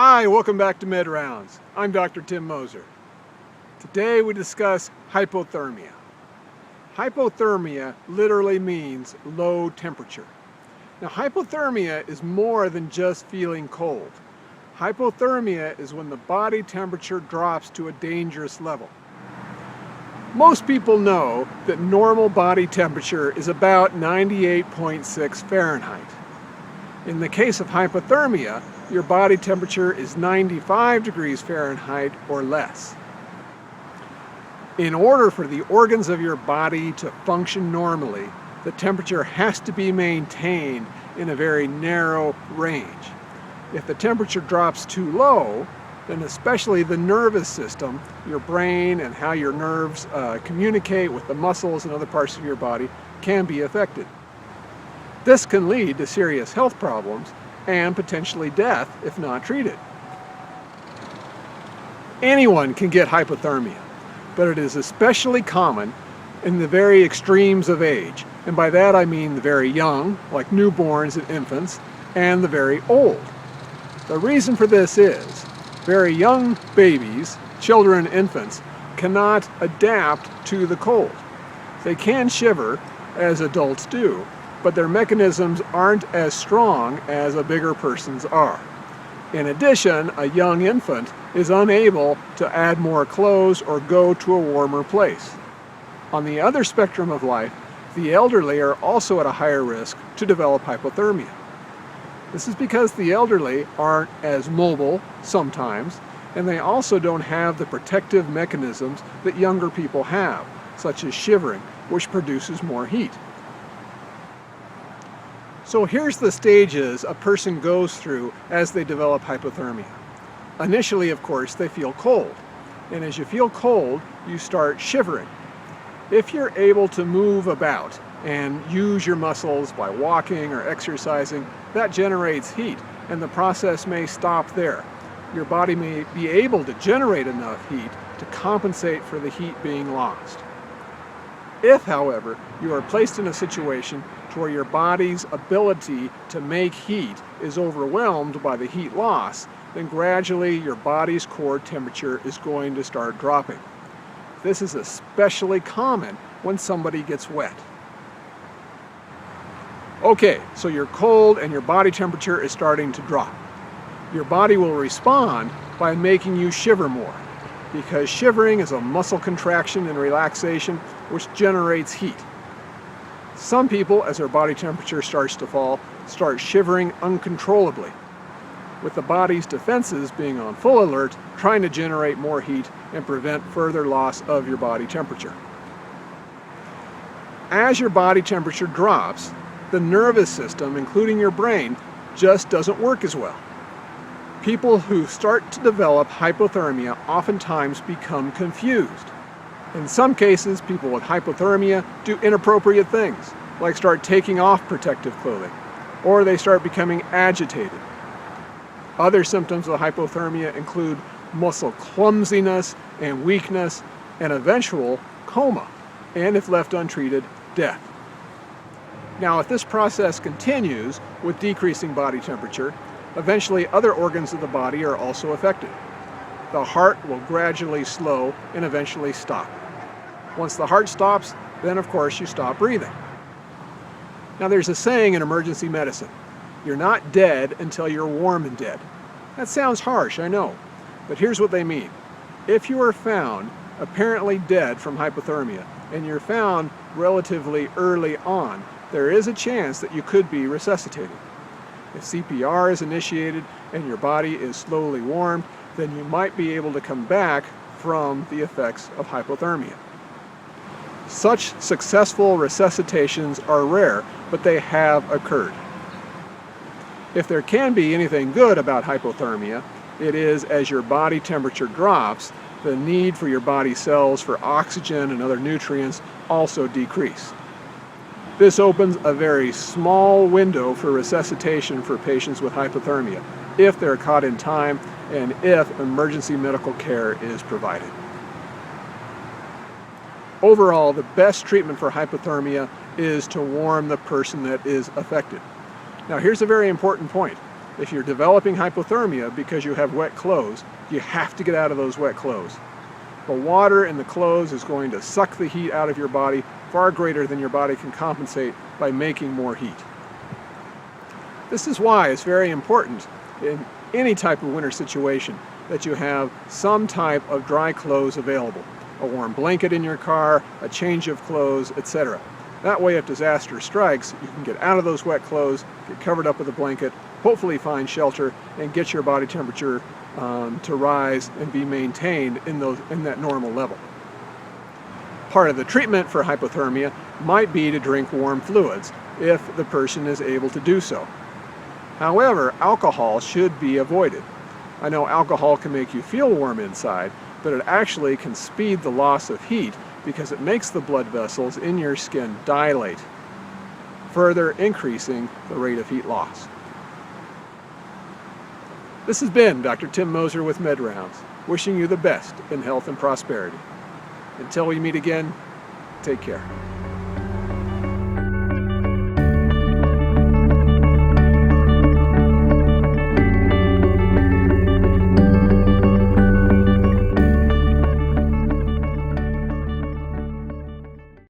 Hi, welcome back to Med Rounds. I'm Dr. Tim Moser. Today we discuss hypothermia. Hypothermia literally means low temperature. Now, hypothermia is more than just feeling cold. Hypothermia is when the body temperature drops to a dangerous level. Most people know that normal body temperature is about 98.6 Fahrenheit. In the case of hypothermia, your body temperature is 95 degrees Fahrenheit or less. In order for the organs of your body to function normally, the temperature has to be maintained in a very narrow range. If the temperature drops too low, then especially the nervous system, your brain and how your nerves communicate with the muscles and other parts of your body can be affected. This can lead to serious health problems and potentially death if not treated. Anyone can get hypothermia, but it is especially common in the very extremes of age. And by that I mean the very young, like newborns and infants, and the very old. The reason for this is very young babies, children, infants, cannot adapt to the cold. They can shiver, as adults do, but their mechanisms aren't as strong as a bigger person's are. In addition, a young infant is unable to add more clothes or go to a warmer place. On the other spectrum of life, the elderly are also at a higher risk to develop hypothermia. This is because the elderly aren't as mobile sometimes, and they also don't have the protective mechanisms that younger people have, such as shivering, which produces more heat. So here's the stages a person goes through as they develop hypothermia. Initially, of course, they feel cold. And as you feel cold, you start shivering. If you're able to move about and use your muscles by walking or exercising, that generates heat, and the process may stop there. Your body may be able to generate enough heat to compensate for the heat being lost. If, however, you are placed in a situation where your body's ability to make heat is overwhelmed by the heat loss, then gradually your body's core temperature is going to start dropping. This is especially common when somebody gets wet. Okay, so you're cold and your body temperature is starting to drop. Your body will respond by making you shiver more, because shivering is a muscle contraction and relaxation which generates heat. Some people, as their body temperature starts to fall, start shivering uncontrollably, with the body's defenses being on full alert, trying to generate more heat and prevent further loss of your body temperature. As your body temperature drops, the nervous system, including your brain, just doesn't work as well. People who start to develop hypothermia oftentimes become confused. In some cases, people with hypothermia do inappropriate things, like start taking off protective clothing, or they start becoming agitated. Other symptoms of hypothermia include muscle clumsiness and weakness, and eventual coma, and if left untreated, death. Now, if this process continues with decreasing body temperature, eventually other organs of the body are also affected. The heart will gradually slow and eventually stop. Once the heart stops, then of course you stop breathing. Now, there's a saying in emergency medicine: you're not dead until you're warm and dead. That sounds harsh, I know, but here's what they mean. If you are found apparently dead from hypothermia, and you're found relatively early on, there is a chance that you could be resuscitated. If CPR is initiated and your body is slowly warmed, then you might be able to come back from the effects of hypothermia. Such successful resuscitations are rare, but they have occurred. If there can be anything good about hypothermia, it is as your body temperature drops, the need for your body cells for oxygen and other nutrients also decrease. This opens a very small window for resuscitation for patients with hypothermia, if they're caught in time and if emergency medical care is provided. Overall, the best treatment for hypothermia is to warm the person that is affected. Now, here's a very important point. If you're developing hypothermia because you have wet clothes, you have to get out of those wet clothes. The water in the clothes is going to suck the heat out of your body far greater than your body can compensate by making more heat. This is why it's very important in any type of winter situation that you have some type of dry clothes available. A warm blanket in your car, a change of clothes, etc. That way if disaster strikes, you can get out of those wet clothes, get covered up with a blanket, hopefully find shelter, and get your body temperature to rise and be maintained in that normal level. Part of the treatment for hypothermia might be to drink warm fluids if the person is able to do so. However, alcohol should be avoided. I know alcohol can make you feel warm inside, but it actually can speed the loss of heat because it makes the blood vessels in your skin dilate, further increasing the rate of heat loss. This has been Dr. Tim Moser with MedRounds, wishing you the best in health and prosperity. Until we meet again, take care.